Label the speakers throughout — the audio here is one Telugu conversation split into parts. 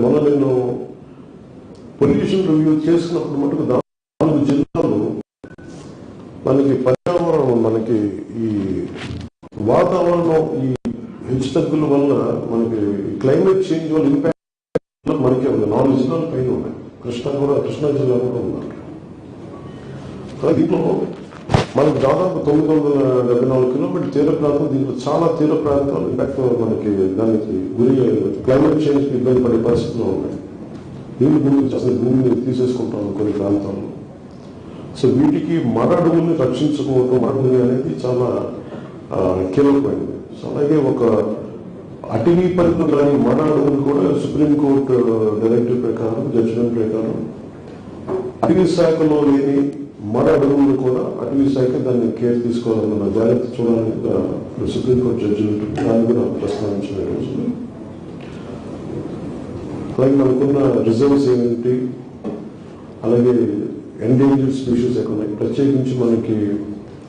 Speaker 1: మొన్న నేను పొల్యూషన్ రివ్యూ చేసినప్పుడు మటుకు 4 జిల్లాలు మనకి పర్యావరణం, మనకి ఈ వాతావరణం, ఈ హెచ్చుతగ్గుల వల్ల మనకి క్లైమేట్ చేంజ్ వల్ల ఇంపాక్ట్ మనకి 4 జిల్లాల పైన ఉన్నాయి. కృష్ణా జిల్లా కూడా ఉన్నారు. దీంట్లో మనకు దాదాపు 974 కిలోమీటర్ తీర ప్రాంతం. దీంట్లో చాలా తీర ప్రాంతాలు ఇంపాక్ట్ మనకి దానికి గురి క్లైమేట్ చేంజ్కి ఇబ్బంది పడే పరిస్థితులు ఉన్నాయి. నీళ్ళు భూమిని తీసేసుకుంటాం కొన్ని ప్రాంతాల్లో. సో వీటికి మర అడవుల్ని రక్షించుకోవడం, అడవులు అనేది చాలా కీలకమైనది. సో అలాగే ఒక అటవీ పరిధిలో కానీ మర అడవులు కూడా సుప్రీంకోర్టు డైరెక్టివ్ ప్రకారం, జడ్జిమెంట్ ప్రకారం అటవీ శాఖలో లేని మర అడవులు కూడా అటవీ శాఖ దాన్ని కేర్ తీసుకోవాలన్న జాగ్రత్త చూడాలని సుప్రీంకోర్టు జడ్జిమెంట్ దాన్ని కూడా ప్రస్తావించిన రోజులు. అలాగే మనకున్న రిజర్వ్స్ ఏంటి, అలాగే ఎండేంజర్డ్ స్పీషీస్ ఎక్కడ ఉన్నాయి. ప్రత్యేకించి మనకి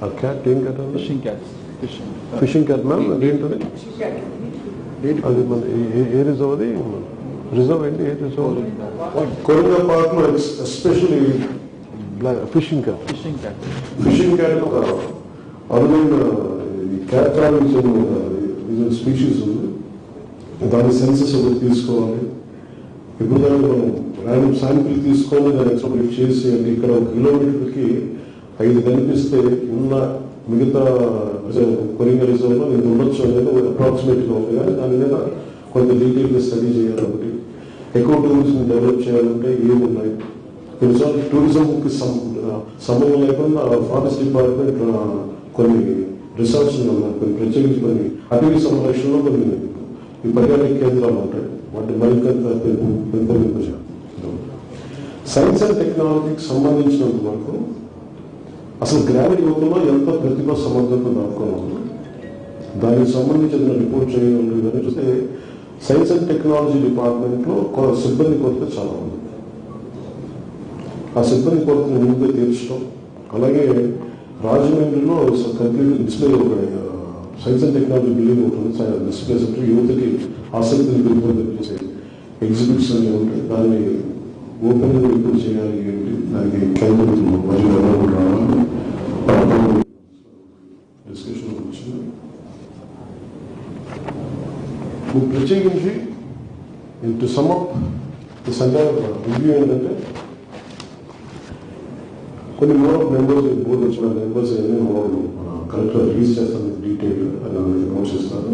Speaker 1: ఆ క్యాట్ ఏం క్యాట్ ఫిషింగ్ క్యాట్ మ్యామ్ అదేంటది, అది మన ఏ రిజర్వ్, అది రిజర్వ్ ఏంటి, ఏ రిజర్వ్? కొరంగా పార్క్ లో ఎస్పెషల్లీ ఫిషింగ్ క్యాట్ ఒక అరుదైన క్యాట్ స్పీషీస్ ఉంది. దాని సెన్సెస్ ఒకటి తీసుకోవాలి. ఇప్పుడు దాన్ని మనం ర్యాండమ్ శాంపిల్ తీసుకొని దాన్ని ఎక్స్ప్లోరేట్ చేసి, అంటే ఇక్కడ 1 కిలోమీటర్కి 5 కనిపిస్తే ఉన్న మిగతా కొరింగా రిజర్వ్లో ఇది ఉండొచ్చు అనేది అప్రాక్సిమేట్గా ఉంది. కానీ దాని మీద కొంత డీటెయిల్గా స్టడీ చేయాలి. ఒకటి ఎకో టూరిజం డెవలప్ చేయాలంటే ఏమున్నాయి, కొన్నిసార్లు టూరిజంకి సంబంధం లేకుండా ఫారెస్ట్ డిపార్ట్మెంట్ కొన్ని రిసార్ట్స్ ఉన్నాయి, కొన్ని ప్రత్యేకించి కొన్ని అటవీ సంరక్షణలో కొన్ని ఈ పర్యాటక కేంద్రాలు ఉంటాయి. వాటి మరింత పెంపొందించాలి. సైన్స్ అండ్ టెక్నాలజీకి సంబంధించినంత వరకు అసలు గ్రామీణ యువతలో ఎంత ప్రతిభ సమర్థత దాచుకోవాలి, దానికి సంబంధించిన రిపోర్ట్ చేయాలి. ఇవన్నీ చూస్తే సైన్స్ అండ్ టెక్నాలజీ డిపార్ట్మెంట్లో సిబ్బంది కొరత చాలా ఉంది. ఆ సిబ్బంది కొరతను ముందే తీర్చడం, అలాగే రాజమండ్రిలో కంప్లీట్ డిస్ప్లే ఒక సైన్స్ అండ్ టెక్నాలజీ బిల్డింగ్ ఉంటుంది. డిస్ప్లే సెంటర్ యువతకి ఆసక్తిని పెంపొందించే ఎగ్జిబిట్స్ అన్నీ ఉంటాయి. దాన్ని ఓపెన్ గా ఎప్పుడు చేయాలి ఏంటి, దానికి కేంద్రం మరియు డిస్కషన్ వచ్చింది. ప్రత్యేకించి to sum up this entire review ఏంటంటే, కొన్ని మోర్ మెంబర్స్ బోర్డు వచ్చిన మెంబర్స్ కలెక్టర్ రిలీజ్ చేస్తాను డీటెయిల్ అని అనౌన్స్ చేస్తాను.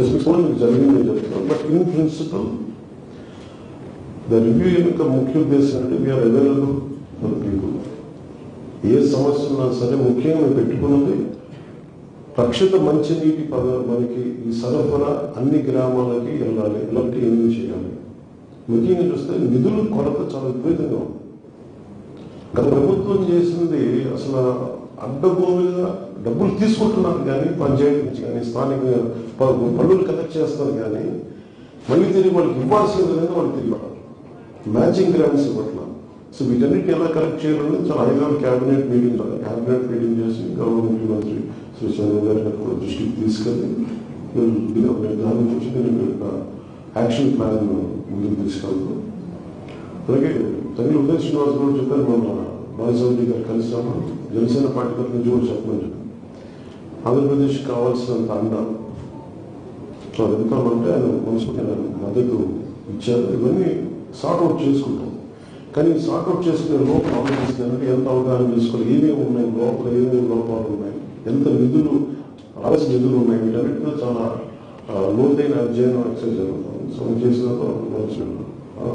Speaker 1: మీకు జరిగిందని చెప్తాను. But in principle the review యొక్క ముఖ్య ఉద్దేశం అంటే వీఆర్ అవైలబుల్ ఫర్ పీపుల్. ఏ సమస్య ఉన్నా సరే ముఖ్యంగా మేము పెట్టుకున్నది రక్షిత మంచినీటి మనకి ఈ సరఫరా అన్ని గ్రామాలకి వెళ్ళాలి. ఎలాంటి ఏమేమి చేయాలి, ముఖ్యంగా చూస్తే నిధుల కొరత చాలా విపరీతంగా ఉంది. గత ప్రభుత్వం చేసింది అసలు అడ్డగోలుగా డబ్బులు తీసుకుంటున్నారు కానీ పంచాయతీ నుంచి కానీ స్థానిక పన్నులు కలెక్ట్ చేస్తారు కానీ మళ్ళీ తిరిగి వాళ్ళకి ఇవ్వాల్సిన విధంగా వాళ్ళు తిరిగి మ్యాచింగ్ గ్రాంట్స్ ఇవ్వట్లేదు. సో వీటన్నిటి ఎలా కలెక్ట్ చేయాలని చాలా హైలెవెల్ క్యాబినెట్ మీటింగ్ చేసి గవర్నమెంట్ మంత్రి శ్రీ చంద్రబాబు గారిని కూడా దృష్టికి తీసుకెళ్ళి దాని నుంచి నేను యాక్షన్ ప్లాన్ ముందుకు తీసుకెళ్తాను. అలాగే తగిన ఉదయ్ శ్రీనివాస్ కూడా చెప్పారు, మన బాలసౌరి గారు కలిసాము, జనసేన పార్టీ తరఫు నుంచి కూడా చెప్పమని చెప్పారు. ఆంధ్రప్రదేశ్ కావాల్సినంత అండ వెళ్తామంటే ఆయన మనసుకుని మద్దతు ఇచ్చారు. ఇవన్నీ సార్ట్అవుట్ చేసుకుంటాం. కానీ సార్ట్అవుట్ చేసుకునే లోపల ఆలోచిస్తుందంటే ఎంత అవగాహన చేసుకోవాలి, ఏమేమి ఉన్నాయి లోపల, ఏమేమి లోపాలు ఉన్నాయి, ఎంత నిధులు ఆలస్య నిధులు ఉన్నాయి, వీటన్నిటిలో చాలా లోతైన అధ్యయనం ఎక్సైజ్ జరుగుతుంది. సో చేసిన